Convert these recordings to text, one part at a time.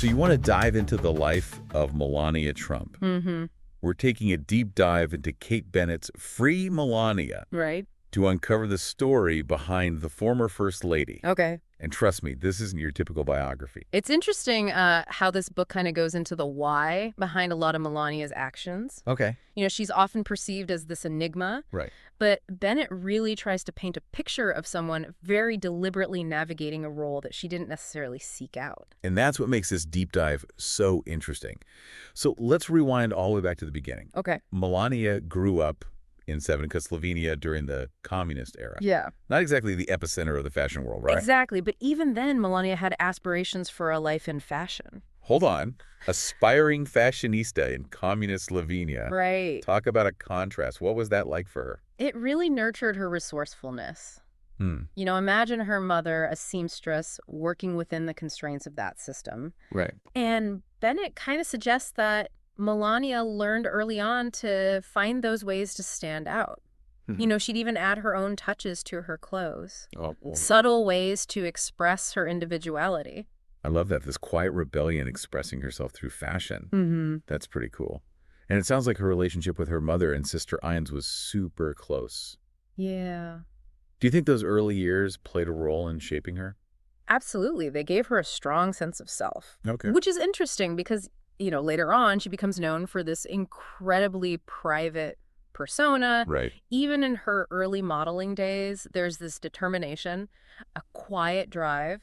So you want to dive into the life of Melania Trump. Mm-hmm. We're taking a deep dive into Kate Bennett's Free Melania Right. to uncover the story behind the former First Lady. Okay. And trust me, this isn't your typical biography. It's interesting how this book kind of goes into the why behind a lot of Melania's actions. Okay. You know, she's often perceived as this enigma. Right. But Bennett really tries to paint a picture of someone very deliberately navigating a role that she didn't necessarily seek out. And that's what makes this deep dive so interesting. So let's rewind all the way back to the beginning. Okay. Melania grew up in Slovenia during the communist era. Yeah. Not exactly the epicenter of the fashion world, right? Exactly. But even then, Melania had aspirations for a life in fashion. Hold on. Aspiring fashionista in communist Slovenia. Right. Talk about a contrast. What was that like for her? It really nurtured her resourcefulness. You know, imagine her mother, a seamstress, working within the constraints of that system. Right. And Bennett kind of suggests that Melania learned early on to find those ways to stand out. You know, she'd even add her own touches to her clothes. Oh, well, Subtle ways to express her individuality. I love that. This quiet rebellion expressing herself through fashion. Mm-hmm. That's pretty cool. And it sounds like her relationship with her mother and sister Ines was super close. Yeah. Do you think those early years played a role in shaping her? Absolutely. They gave her a strong sense of self. Okay. Which is interesting because, you know, later on she becomes known for this incredibly private persona. Right. Even in her early modeling days, there's this determination, a quiet drive.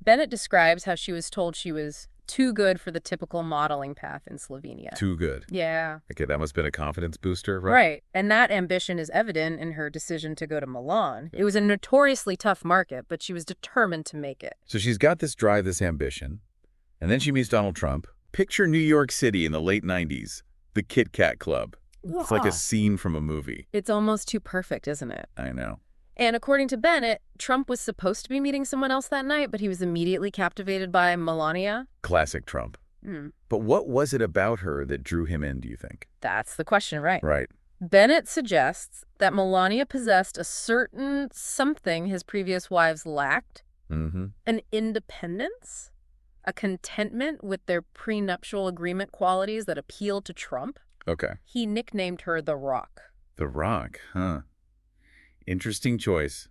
Bennett describes how she was told she was too good for the typical modeling path in Slovenia. Too good. Yeah. Okay, that must have been a confidence booster, right? Right. And that ambition is evident in her decision to go to Milan. It was a notoriously tough market, but she was determined to make it. So she's got this drive, this ambition, and then she meets Donald Trump. Picture New York City in the late 90s, the Kit Kat Club. It's like a scene from a movie. It's almost too perfect, isn't it? I know. And according to Bennett, Trump was supposed to be meeting someone else that night, but he was immediately captivated by Melania. Classic Trump. But what was it about her that drew him in, do you think? That's the question, right? Right. Bennett suggests that Melania possessed a certain something his previous wives lacked. An independence, a contentment with their prenuptial agreement qualities that appealed to Trump. Okay. He nicknamed her The Rock. The Rock, huh? Interesting choice.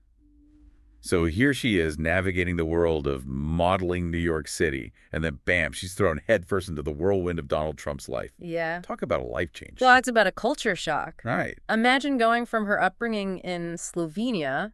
So here she is navigating the world of modeling New York City, and then bam, she's thrown headfirst into the whirlwind of Donald Trump's life. Yeah. Talk about a life change. Well, it's about a culture shock. Right. Imagine going from her upbringing in Slovenia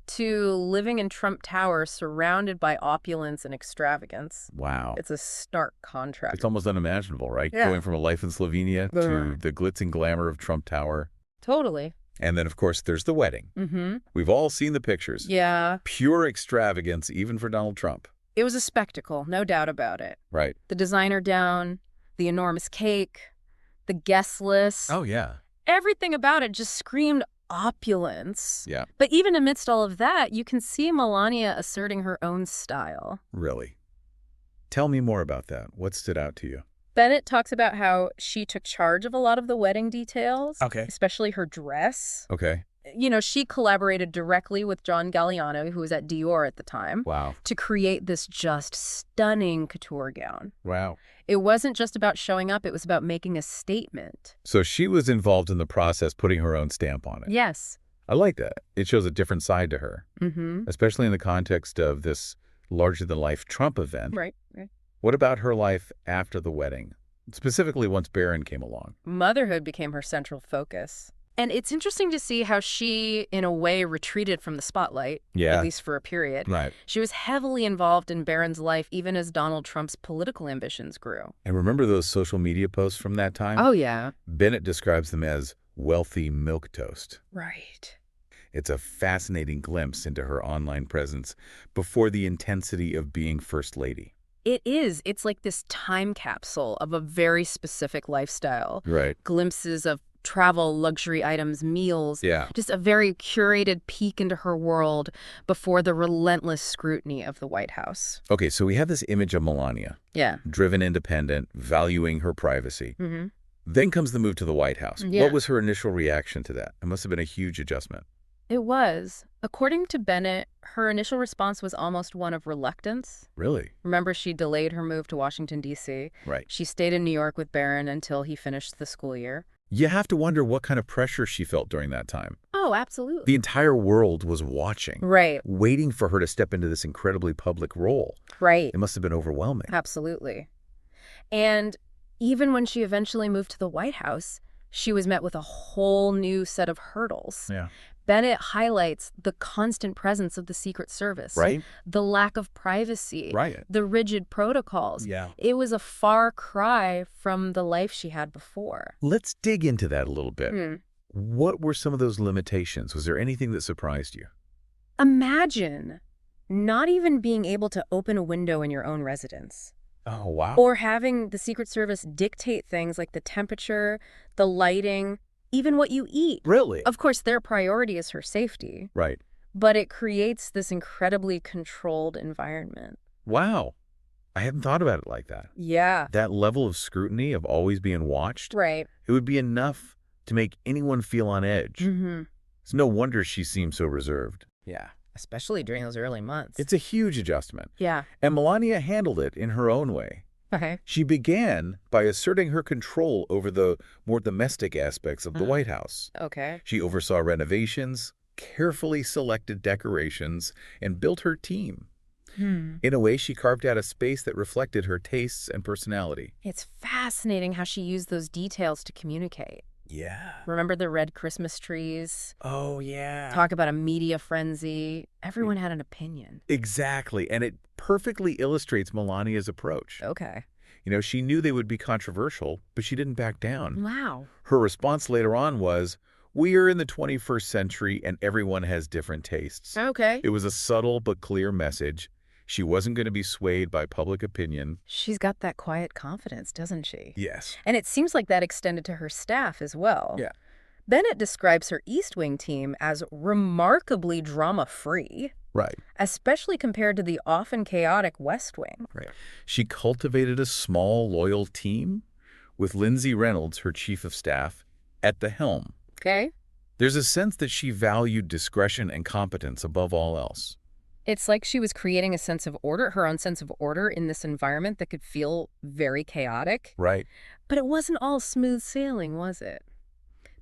to living in Trump Tower surrounded by opulence and extravagance. Wow. It's a stark contrast. It's almost unimaginable, right? Yeah. Going from a life in Slovenia to the glitz and glamour of Trump Tower. Totally. And then, of course, there's the wedding. We've all seen the pictures. Yeah. Pure extravagance, even for Donald Trump. It was a spectacle, no doubt about it. Right. The designer gown, the enormous cake, the guest list. Oh, yeah. Everything about it just screamed opulence. Yeah. But even amidst all of that, you can see Melania asserting her own style. Really. Tell me more about that. What stood out to you? Bennett talks about how she took charge of a lot of the wedding details. Okay. Especially her dress. Okay. You know, she collaborated directly with John Galliano, who was at Dior at the time. Wow. To create this just stunning couture gown. Wow. It wasn't just about showing up, it was about making a statement. So she was involved in the process, putting her own stamp on it. Yes. I like that. It shows a different side to her, especially in the context of this larger-than-life Trump event. Right. What about her life after the wedding, specifically once Barron came along? Motherhood became her central focus. And it's interesting to see how she, in a way, retreated from the spotlight, at least for a period. Right. She was heavily involved in Barron's life, even as Donald Trump's political ambitions grew. And remember those social media posts from that time? Oh, yeah. Bennett describes them as wealthy milquetoast. Right. It's a fascinating glimpse into her online presence before the intensity of being First Lady. It is. It's like this time capsule of a very specific lifestyle. Right. Glimpses of travel, luxury items, meals. Yeah. Just a very curated peek into her world before the relentless scrutiny of the White House. Okay, so we have this image of Melania. Yeah. Driven, independent, valuing her privacy. Then comes the move to the White House. Yeah. What was her initial reaction to that? It must have been a huge adjustment. It was. According to Bennett, her initial response was almost one of reluctance. Really? Remember, she delayed her move to Washington, D.C. Right. She stayed in New York with Barron until he finished the school year. You have to wonder what kind of pressure she felt during that time. Oh, absolutely. The entire world was watching. Right. Waiting for her to step into this incredibly public role. Right. It must have been overwhelming. Absolutely. And even when she eventually moved to the White House, she was met with a whole new set of hurdles. Yeah. Bennett highlights the constant presence of the Secret Service. Right? The lack of privacy. Right. The rigid protocols. Yeah. It was a far cry from the life she had before. Let's dig into that a little bit. What were some of those limitations? Was there anything that surprised you? Imagine not even being able to open a window in your own residence. Oh, wow. Or having the Secret Service dictate things like the temperature, the lighting, even what you eat. Really? Of course, their priority is her safety. Right. But it creates this incredibly controlled environment. Wow. I hadn't thought about it like that. Yeah. That level of scrutiny of always being watched, Right. it would be enough to make anyone feel on edge. It's no wonder she seemed so reserved. Yeah. Especially during those early months. It's a huge adjustment. Yeah. And Melania handled it in her own way. Okay. She began by asserting her control over the more domestic aspects of the White House. Okay. She oversaw renovations, carefully selected decorations, and built her team. In a way, she carved out a space that reflected her tastes and personality. It's fascinating how she used those details to communicate. Yeah. Remember the red Christmas trees? Oh, yeah. Talk about a media frenzy. Everyone had an opinion. Exactly. And it perfectly illustrates Melania's approach. Okay. You know, she knew they would be controversial, but she didn't back down. Wow. Her response later on was, "We are in the 21st century and everyone has different tastes." Okay. It was a subtle but clear message. She wasn't going to be swayed by public opinion. She's got that quiet confidence, doesn't she? Yes. And it seems like that extended to her staff as well. Yeah. Bennett describes her East Wing team as remarkably drama-free. Right. Especially compared to the often chaotic West Wing. Right. She cultivated a small, loyal team with Lindsay Reynolds, her chief of staff, at the helm. Okay. There's a sense that she valued discretion and competence above all else. It's like she was creating a sense of order, her own sense of order in this environment that could feel very chaotic. Right. But it wasn't all smooth sailing, was it?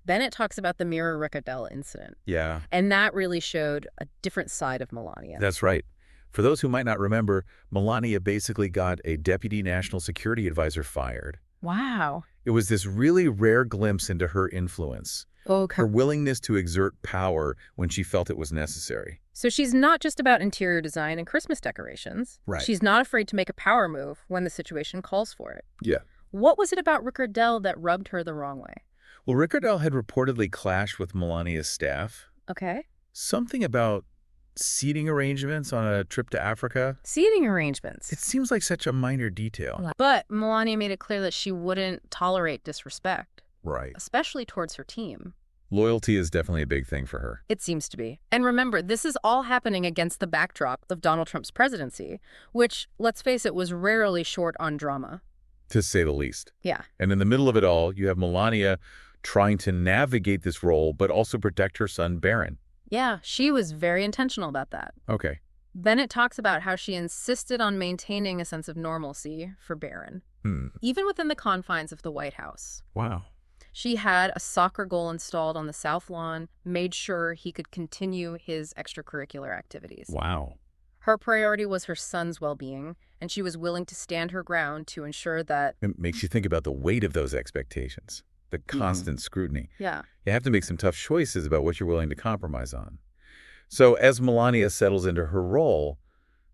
Bennett talks about the Mira Ricardel incident. Yeah. And that really showed a different side of Melania. That's right. For those who might not remember, Melania basically got a deputy national security advisor fired. Wow. It was this really rare glimpse into her influence, Okay. her willingness to exert power when she felt it was necessary. So she's not just about interior design and Christmas decorations. Right. She's not afraid to make a power move when the situation calls for it. Yeah. What was it about Ricardel that rubbed her the wrong way? Well, Ricardel had reportedly clashed with Melania's staff. Okay. Something about seating arrangements on a trip to Africa. Seating arrangements. It seems like such a minor detail. But Melania made it clear that she wouldn't tolerate disrespect, Right. especially towards her team. Loyalty is definitely a big thing for her. It seems to be. And remember, this is all happening against the backdrop of Donald Trump's presidency, which, let's face it, was rarely short on drama. To say the least. Yeah. And in the middle of it all, you have Melania trying to navigate this role, but also protect her son, Barron. Yeah, she was very intentional about that. Okay. Bennett talks about how she insisted on maintaining a sense of normalcy for Barron, even within the confines of the White House. Wow. She had a soccer goal installed on the South Lawn, made sure he could continue his extracurricular activities. Wow. Her priority was her son's well-being, and she was willing to stand her ground to ensure that... It makes you think about the weight of those expectations, the constant scrutiny. Yeah. You have to make some tough choices about what you're willing to compromise on. So as Melania settles into her role,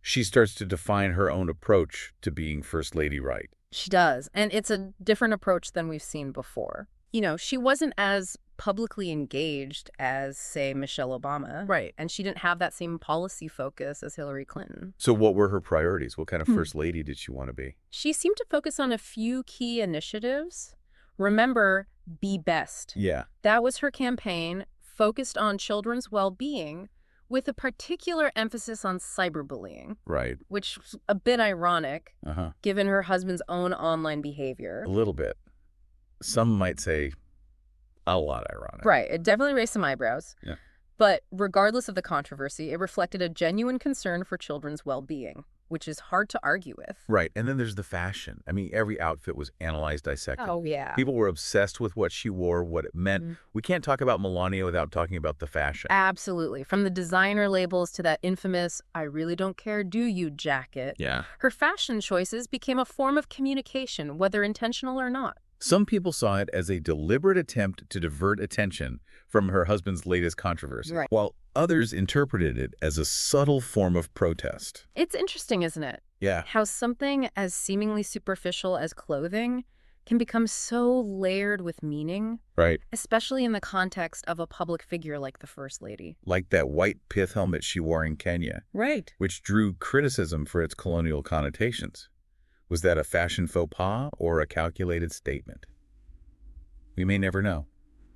she starts to define her own approach to being First Lady right. She does, and it's a different approach than we've seen before. You know, she wasn't as publicly engaged as, say, Michelle Obama. Right. And she didn't have that same policy focus as Hillary Clinton. So what were her priorities? What kind of First Lady did she want to be? She seemed to focus on a few key initiatives. Remember, be best. Yeah. That was her campaign, focused on children's well-being, with a particular emphasis on cyberbullying. Right. Which was a bit ironic, Uh-huh. given her husband's own online behavior. A little bit. Some might say a lot ironic. Right. It definitely raised some eyebrows. Yeah. But regardless of the controversy, it reflected a genuine concern for children's well-being, which is hard to argue with. Right. And then there's the fashion. I mean, every outfit was analyzed, dissected. Oh, yeah. People were obsessed with what she wore, what it meant. We can't talk about Melania without talking about the fashion. Absolutely. From the designer labels to that infamous "I really don't care, do you" jacket. Yeah. Her fashion choices became a form of communication, whether intentional or not. Some people saw it as a deliberate attempt to divert attention from her husband's latest controversy, Right. while others interpreted it as a subtle form of protest. It's interesting, isn't it? Yeah. How something as seemingly superficial as clothing can become so layered with meaning, Right. especially in the context of a public figure like the First Lady. Like that white pith helmet she wore in Kenya, Right. which drew criticism for its colonial connotations. Was that a fashion faux pas or a calculated statement? We may never know.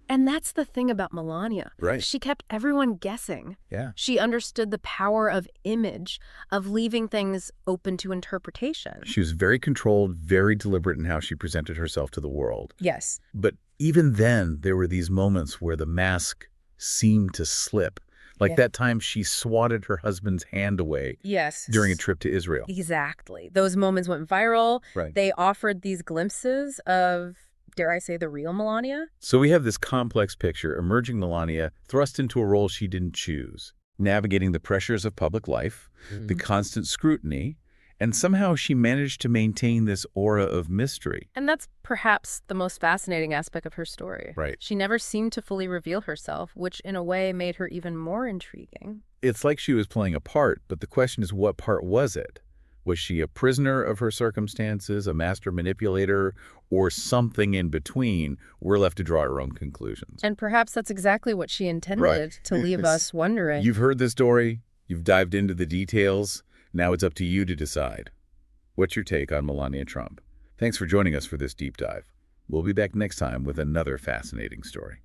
And that's the thing about Melania. Right. She kept everyone guessing. Yeah. She understood the power of image, of leaving things open to interpretation. She was very controlled, very deliberate in how she presented herself to the world. Yes. But even then, there were these moments where the mask seemed to slip. Like Yeah. that time she swatted her husband's hand away Yes. during a trip to Israel. Exactly. Those moments went viral. Right. They offered these glimpses of, dare I say, the real Melania? So we have this complex picture, emerging Melania, thrust into a role she didn't choose, navigating the pressures of public life, the constant scrutiny, and somehow she managed to maintain this aura of mystery. And that's perhaps the most fascinating aspect of her story. Right. She never seemed to fully reveal herself, which in a way made her even more intriguing. It's like she was playing a part, but the question is, what part was it? Was she a prisoner of her circumstances, a master manipulator, or something in between? We're left to draw our own conclusions. And perhaps that's exactly what she intended, Right. to leave us wondering. You've heard the story. You've dived into the details. Now it's up to you to decide. What's your take on Melania Trump? Thanks for joining us for this deep dive. We'll be back next time with another fascinating story.